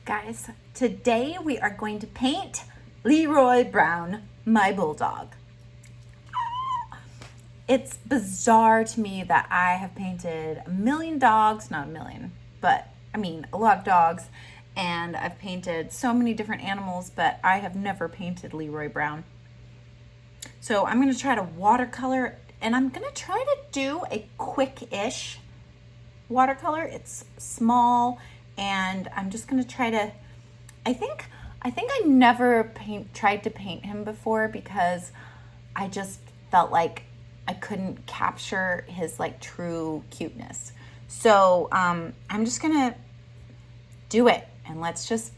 Guys, today we are going to paint Leroy Brown, my bulldog. It's bizarre to me that I have painted a million dogs, not a million, but I mean a lot of dogs, and I've painted so many different animals, but I have never painted Leroy Brown. So I'm going to try to watercolor, and I'm going to try to do a quick-ish watercolor. It's small, and I'm just going to try to, I think I never tried to paint him before because I just felt like I couldn't capture his like true cuteness. So I'm just going to do it, and let's just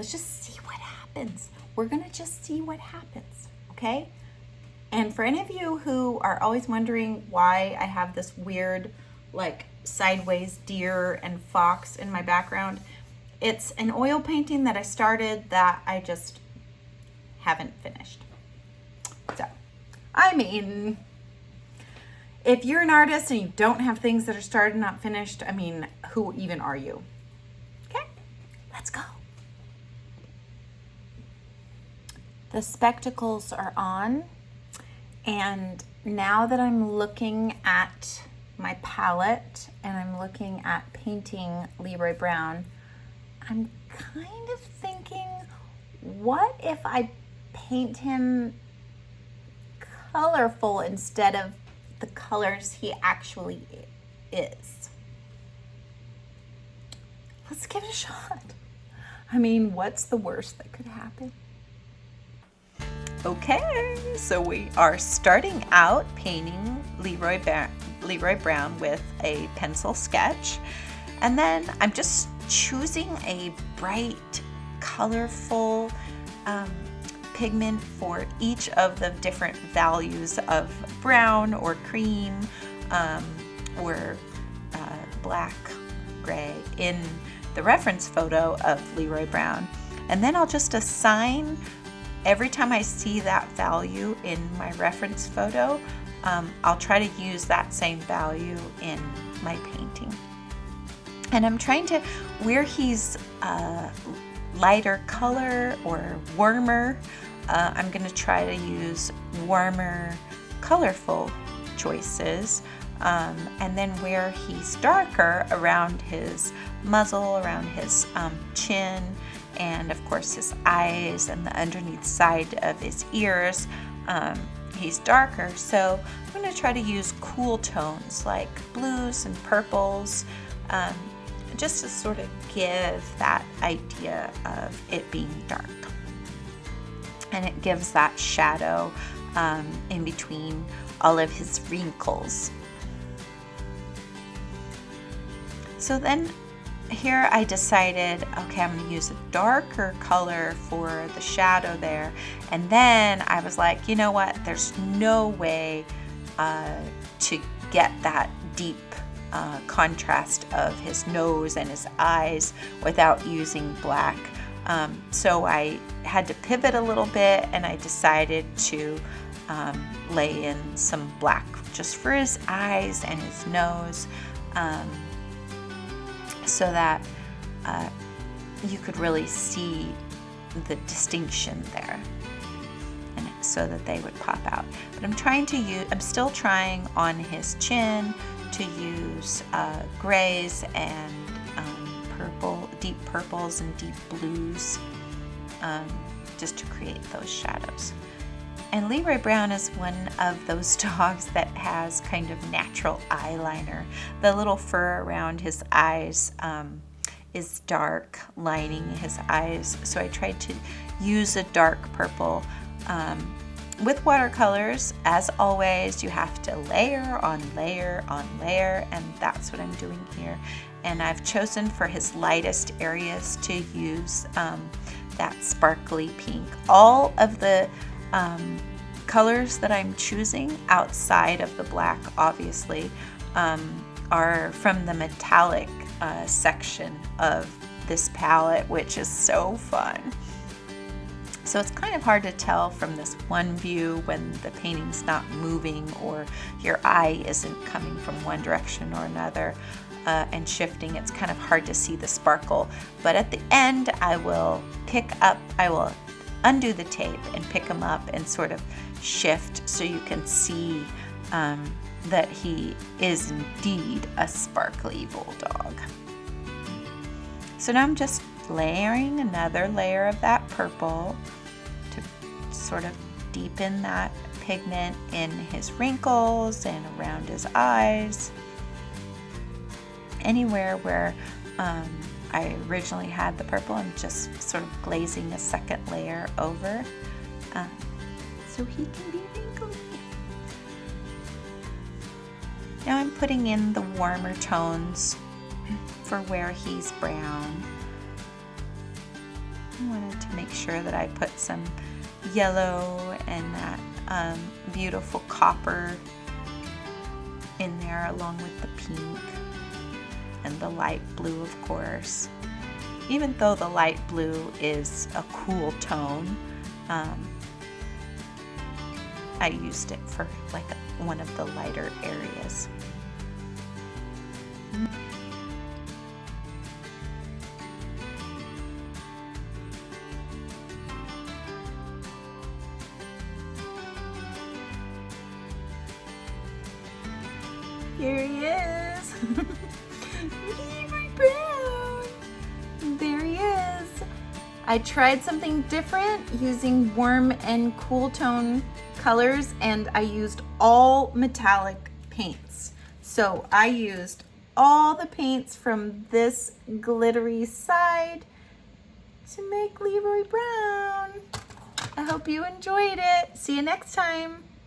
see what happens. We're going to just see what happens, okay? And for any of you who are always wondering why I have this weird like sideways deer and fox in my background, it's an oil painting that I started that I just haven't finished. So, I mean, if you're an artist and you don't have things that are started and not finished, I mean, who even are you? Okay, let's go. The spectacles are on, and now that I'm looking at my palette and I'm looking at painting Leroy Brown, I'm kind of thinking, what if I paint him colorful instead of the colors he actually is? Let's give it a shot. I mean, what's the worst that could happen? Okay, so we are starting out painting Leroy Brown with a pencil sketch, and then I'm just choosing a bright, colorful pigment for each of the different values of brown or cream or black, gray in the reference photo of Leroy Brown. And then I'll just assign, every time I see that value in my reference photo, I'll try to use that same value in my painting. And I'm trying to, where he's lighter color or warmer, I'm going to try to use warmer, colorful choices. And then where he's darker, around his muzzle, around his chin, and of course his eyes and the underneath side of his ears, he's darker. So I'm going to try to use cool tones like blues and purples, just to sort of give that idea of it being dark. And it gives that shadow in between all of his wrinkles. So then here I decided, okay, I'm going to use a darker color for the shadow there. And then I was like, you know what? There's no way to get that deep contrast of his nose and his eyes without using black. So I had to pivot a little bit, and I decided to lay in some black just for his eyes and his nose, so that you could really see the distinction there, and so that they would pop out. But I'm still trying on his chin to use grays and deep purples and deep blues, just to create those shadows. And Leroy Brown is one of those dogs that has kind of natural eyeliner. The little fur around his eyes is dark, lining his eyes. So I tried to use a dark purple. With watercolors, as always, you have to layer on layer on layer, and that's what I'm doing here. And I've chosen for his lightest areas to use that sparkly pink. All of the colors that I'm choosing outside of the black, obviously, are from the metallic section of this palette, which is so fun. So it's kind of hard to tell from this one view when the painting's not moving or your eye isn't coming from one direction or another, and shifting, it's kind of hard to see the sparkle. But at the end, I will undo the tape and pick him up and sort of shift so you can see that he is indeed a sparkly bulldog. So now I'm just layering another layer of that purple to sort of deepen that pigment in his wrinkles and around his eyes. Anywhere where I originally had the purple, I'm just sort of glazing a second layer over so he can be wrinkly. Now I'm putting in the warmer tones for where he's brown. I wanted to make sure that I put some yellow and that beautiful copper in there along with the pink and the light blue, of course. Even though the light blue is a cool tone, I used it for like one of the lighter areas. Here he is. Leroy Brown. There he is. I tried something different using warm and cool tone colors, and I used all metallic paints. So I used all the paints from this glittery side to make Leroy Brown. I hope you enjoyed it. See you next time.